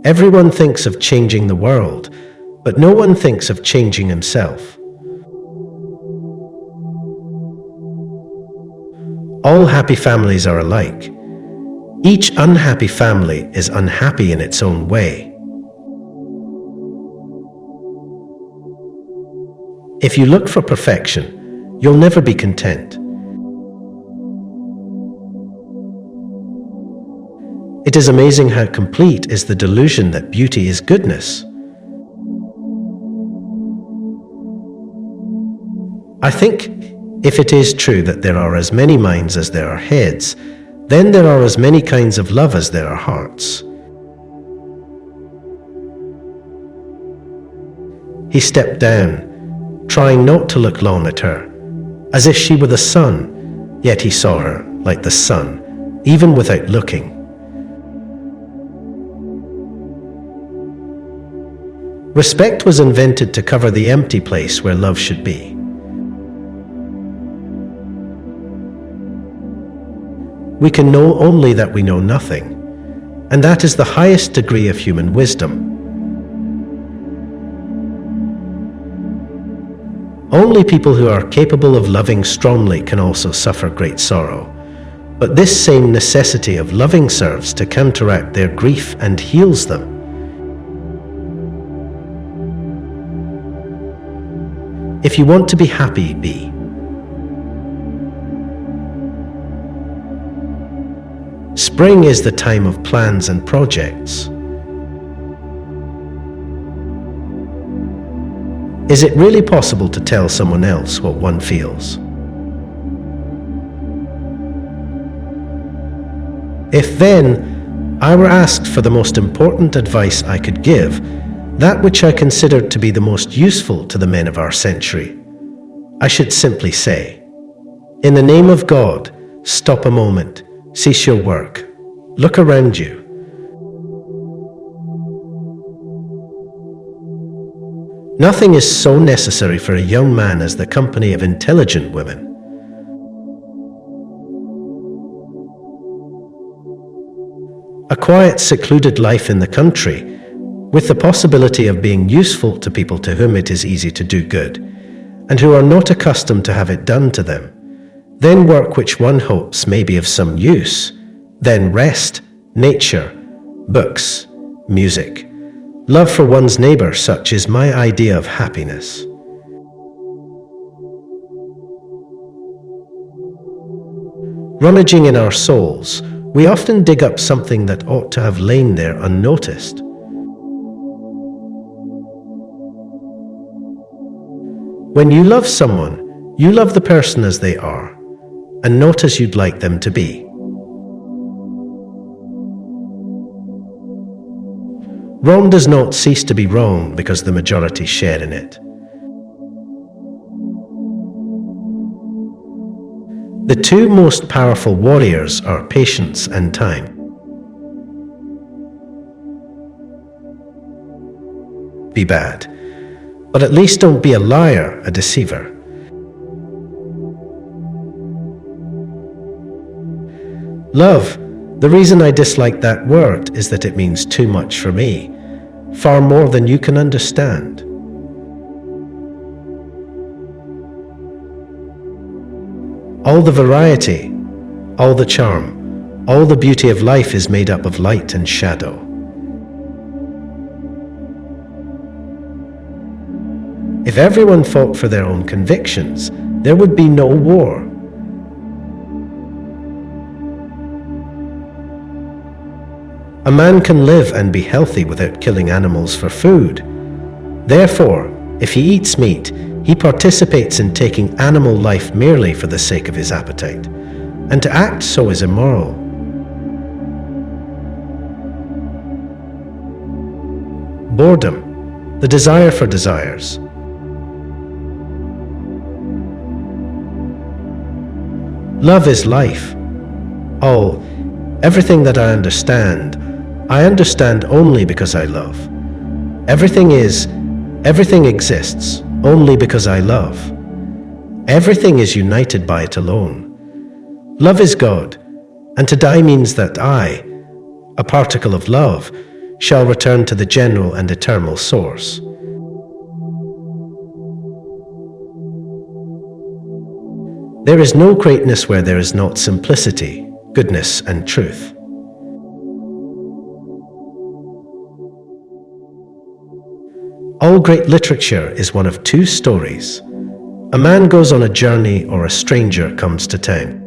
Everyone thinks of changing the world, but no one thinks of changing himself. All happy families are alike. Each unhappy family is unhappy in its own way. If you look for perfection, you'll never be content. It is amazing how complete is the delusion that beauty is goodness. I think if it is true that there are as many minds as there are heads, then there are as many kinds of love as there are hearts. He stepped down, trying not to look long at her, as if she were the sun, yet he saw her like the sun, even without looking. Respect was invented to cover the empty place where love should be. We can know only that we know nothing, and that is the highest degree of human wisdom. Only people who are capable of loving strongly can also suffer great sorrow, but this same necessity of loving serves to counteract their grief and heals them. If you want to be happy, be. Spring is the time of plans and projects. Is it really possible to tell someone else what one feels? If then I were asked for the most important advice I could give, that which I considered to be the most useful to the men of our century, I should simply say, in the name of God, stop a moment, cease your work, look around you. Nothing is so necessary for a young man as the company of intelligent women. A quiet, secluded life in the country, with the possibility of being useful to people to whom it is easy to do good, and who are not accustomed to have it done to them, then work which one hopes may be of some use, then rest, nature, books, music. Love for one's neighbor, such is my idea of happiness. Rummaging in our souls, we often dig up something that ought to have lain there unnoticed. When you love someone, you love the person as they are, and not as you'd like them to be. Wrong does not cease to be wrong because the majority share in it. The two most powerful warriors are patience and time. Be bad, but at least don't be a liar, a deceiver. Love. The reason I dislike that word is that it means too much for me, far more than you can understand. All the variety, all the charm, all the beauty of life is made up of light and shadow. If everyone fought for their own convictions, there would be no war. A man can live and be healthy without killing animals for food. Therefore, if he eats meat, he participates in taking animal life merely for the sake of his appetite, and to act so is immoral. Boredom, the desire for desires. Love is life. Oh, everything that I understand only because I love. Everything exists only because I love. Everything is united by it alone. Love is God, and to die means that I, a particle of love, shall return to the general and eternal source. There is no greatness where there is not simplicity, goodness, and truth. All great literature is one of two stories. A man goes on a journey or a stranger comes to town.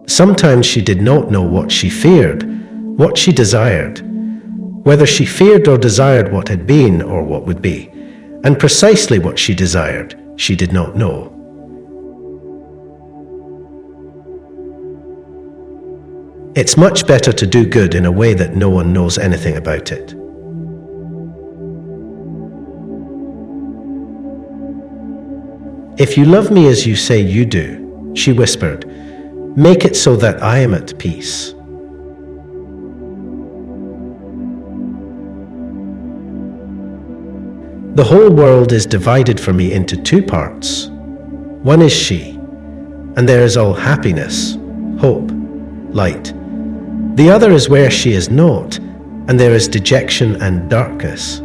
Sometimes she did not know what she feared, what she desired, whether she feared or desired what had been or what would be, and precisely what she desired, she did not know. It's much better to do good in a way that no one knows anything about it. If you love me as you say you do, she whispered, make it so that I am at peace. The whole world is divided for me into two parts. One is she, and there is all happiness, hope, light. The other is where she is not, and there is dejection and darkness.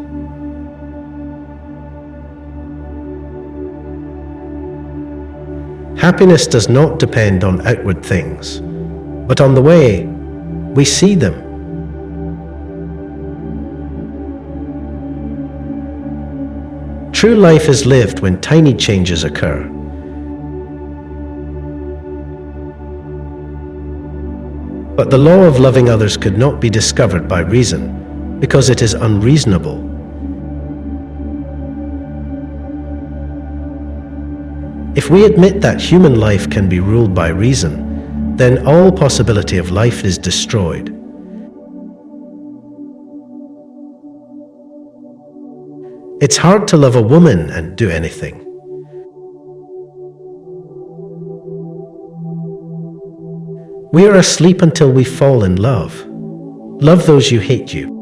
Happiness does not depend on outward things, but on the way we see them. True life is lived when tiny changes occur. But the law of loving others could not be discovered by reason, because it is unreasonable. If we admit that human life can be ruled by reason, then all possibility of life is destroyed. It's hard to love a woman and do anything. We are asleep until we fall in love. Love those who hate you.